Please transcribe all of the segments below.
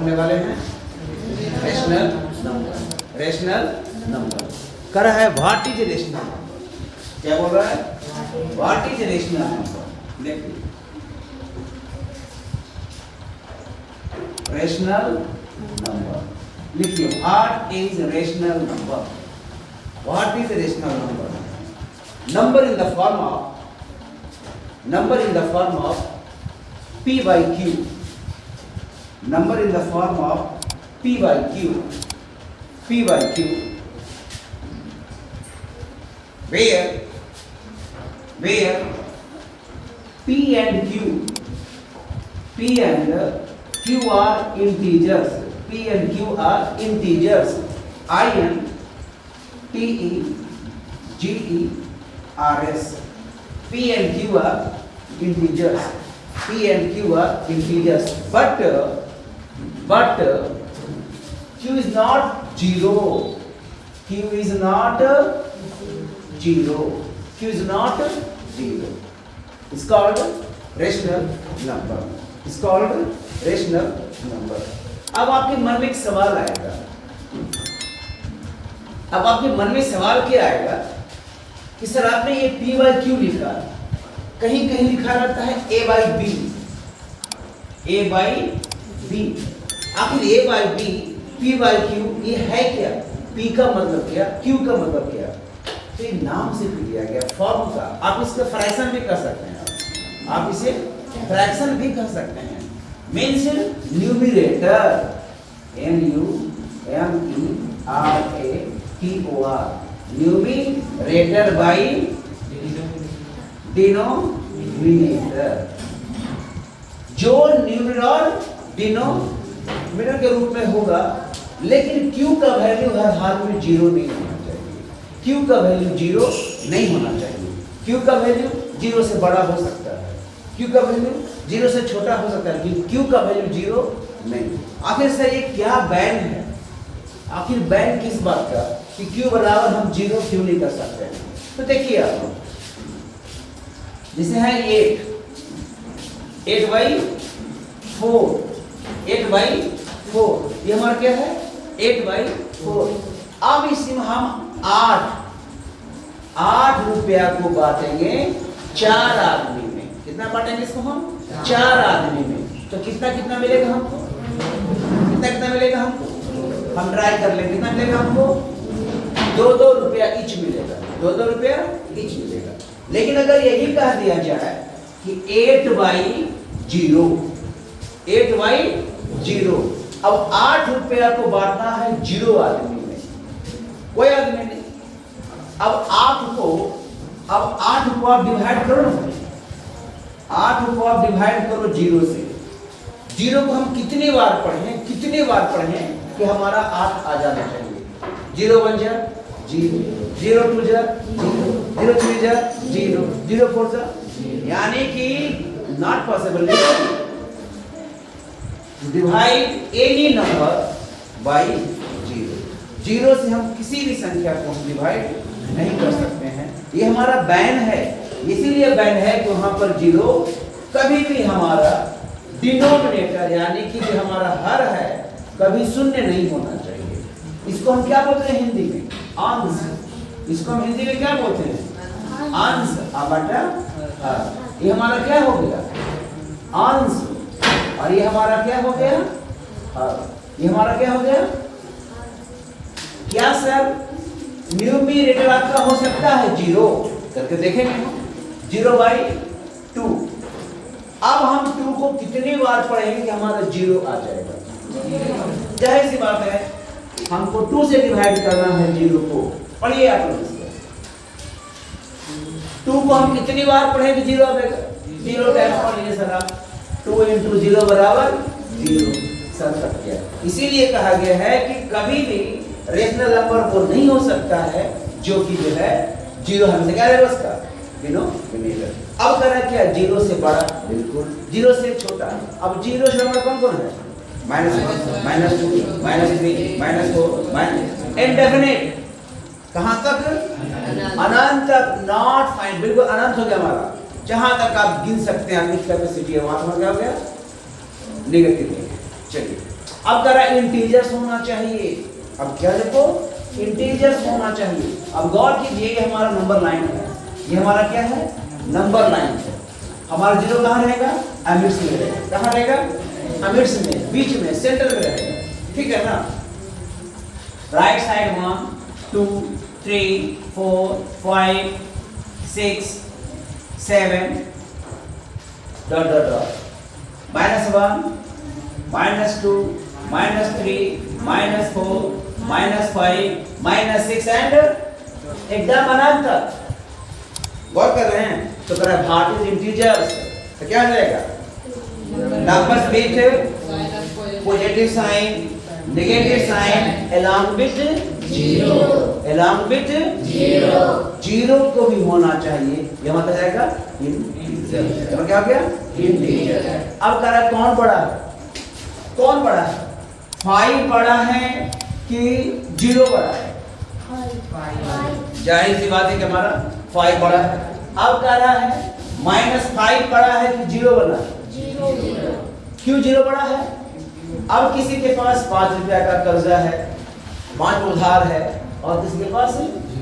पढ़ने वाले हैं रेशनल नंबर। रेशनल नंबर कर रहा है व्हाट इज रेशनल नंबर। क्या बोल रहा है? What is rational number. देखिए रेशनल नंबर लिखिए, what is rational number. What is rational number? Number in the form of P by Q. Number in the form of P by Q. P by Q. Where P and Q are integers. P and Q are integers. INTEGERS. P and Q are integers. P and Q are integers, but Q is not zero. Q is not zero. Q is not zero. It's called rational number. It's called rational number. अब आपके मन में एक सवाल आएगा। अब आपके मन में सवाल क्या आएगा कि सर आपने ये P by Q लिखा, कहीं कहीं लिखा रहता है A by B। आखिर A by B, P by Q ये है क्या? P का मतलब क्या, Q का मतलब क्या? तो ये नाम से दिया गया फॉर्म का। आप इसका फ्रैक्शन भी कर सकते हैं, आप इसे फ्रैक्शन भी कर सकते हैं। Means numerator NUMERATOR numerator by denominator, जो न्यूमरेटर और डिनोमिनेटर के रूप में होगा, लेकिन Q का वैल्यू हर हाल में जीरो नहीं होना चाहिए। Q का वैल्यू जीरो नहीं होना चाहिए। Q का वैल्यू जीरो से बड़ा हो सकता है, Q का वैल्यू जीरो से छोटा हो सकता है, लेकिन Q का वैल्यू जीरो नहीं। आखिर सर ये क्या बैंड है? आखिर बैंड किस बात का कि Q बराबर हम जीरो क्यों नहीं कर सकते हैं? तो देखिए आप, जैसे है 8 by 4 ये हमारा क्या है? 8 by 4। अब इसमें हम 8 रुपया को बांटेंगे 4 आदमी में। कितना बांटेंगे इसको हम? 4 आदमी में। तो कितना मिलेगा हमको? कितना मिलेगा हमको? हम ट्राई कर लेंगे। कितना मिलेगा हमको? 2 रुपया ईच मिलेगा। 2 रुपया ईच मिलेगा। लेकिन अगर यही कह दिया जाए कि 8 by 0, अब 8 रुपया को बांटना है 0 आदमी में, कोई आदमी नहीं। अब 8 को आप डिवाइड करो ना, 8 को आप डिवाइड करो 0 से। 0 को हम कितनी बार पढ़ें कि हमारा 8 आ जाना चाहिए। 0 1 जा 0, 0 2 जा 0, 0 3 जा 0, 0 4 जा, यानी कि not possible. Divide any number by 0। 0 से हम किसी भी संख्या को डिवाइड नहीं कर सकते हैं। ये हमारा बैन है, इसीलिए बैन है कि वहां पर 0 कभी भी हमारा डिनोमिनेटर यानी कि जो हमारा हर है कभी शून्य नहीं होना चाहिए। इसको हम क्या बोलते हैं हिंदी में? अंश। इसको हम हिंदी में क्या बोलते हैं? अंश बटा हर। ये हमारा क्या हो गया? अंश। और ये हमारा क्या हो गया? हर। ये हमारा क्या हो गया? क्या सर न्यूमरेटर आपका हो सकता है 0? करके देखेंगे। 0 by 2। अब हम 2 को कितनी बार पढ़ेंगे कि हमारा 0 आ जाएगा? जाहिर सी बात है, हमको 2 से डिवाइड करना है 0 को। पढ़िए आप लोग, 2 को हम कितनी बार पढ़ेंगे 0 आएगा? 0 टाइम्स पढ़ लीजिए सर आप। 2 × 0 बराबर 0। सर कट गया। इसीलिए कहा गया है कि कभी भी रेशनल नंबर को नहीं हो सकता है जो कि जो है 0 हमसे क्या है उसका डिनोमिनेटर। अब करा क्या? 0 से बड़ा, बिल्कुल 0 से छोटा। अब 0 से हमारा कौन है? -1, -2, -3, -4, इनडेफिनिट। कहां तक? अनंत तक। नॉट फाइनाइट, बिल्कुल अनंत हो गया हमारा। जहां तक आप गिन सकते हैं, आपकी कैपेसिटी है, वहां तक क्या हो गया? नेगेटिव। चलिए अब करा इंटीजर्स होना चाहिए। अब क्या देखो, इंटीजर्स होना चाहिए। अब गौर कीजिए, ये हमारा नंबर लाइन है, ये हमारा क्या है, नंबर लाइन है। हमारा जीरो कहाँ रहेगा, अमिड्स में रहेगा। कहाँ रहेगा, अमिड्स में, बीच में, सेंटर में रहेगा, ठीक है ना। Right side 1 2 3 4 5 6 7 dot dot dot, -1 -2 -3 -4 -5 -6 and एकदम अनंत तक। गौर कर रहे हैं तो कह रहा है भाट इज इंटीजर्स, तो क्या हो जाएगा, numbers with positive sign, negative sign along with zero, along with zero, zero को भी होना चाहिए। यह मतलब जाएगा इंटीजर। तो क्या हो गया, इंटीजर। अब कह रहा है कौन बड़ा है, कौन बड़ा है, 5 बड़ा है कि 0 बड़ा है। जाहिर सी बात है कि हमारा 5 बड़ा है। अब कह रहा है -5 बड़ा है कि 0 बड़ा है, 0। क्यों 0 बड़ा है, अब किसी के पास 5 रुपया का कर्जा है, 5 उधार है, और किसी के पास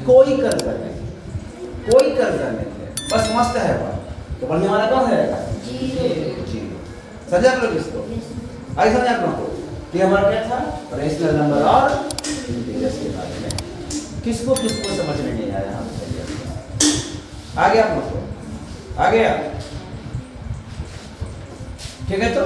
कोई कर्जा नहीं, कोई कर्जा नहीं है, बस मस्त है बात, तो बढ़िया वाला कौन रहेगा, 0। समझा आप लोग इसको, आगे समझा आप लोग को कि हमारा क्या था, रेशनल नंबर और इंटीजर्स के बारे में। किसको किसको समझ में नहीं आया, हम आगे आप लोग को आ गया, ठीक है। तो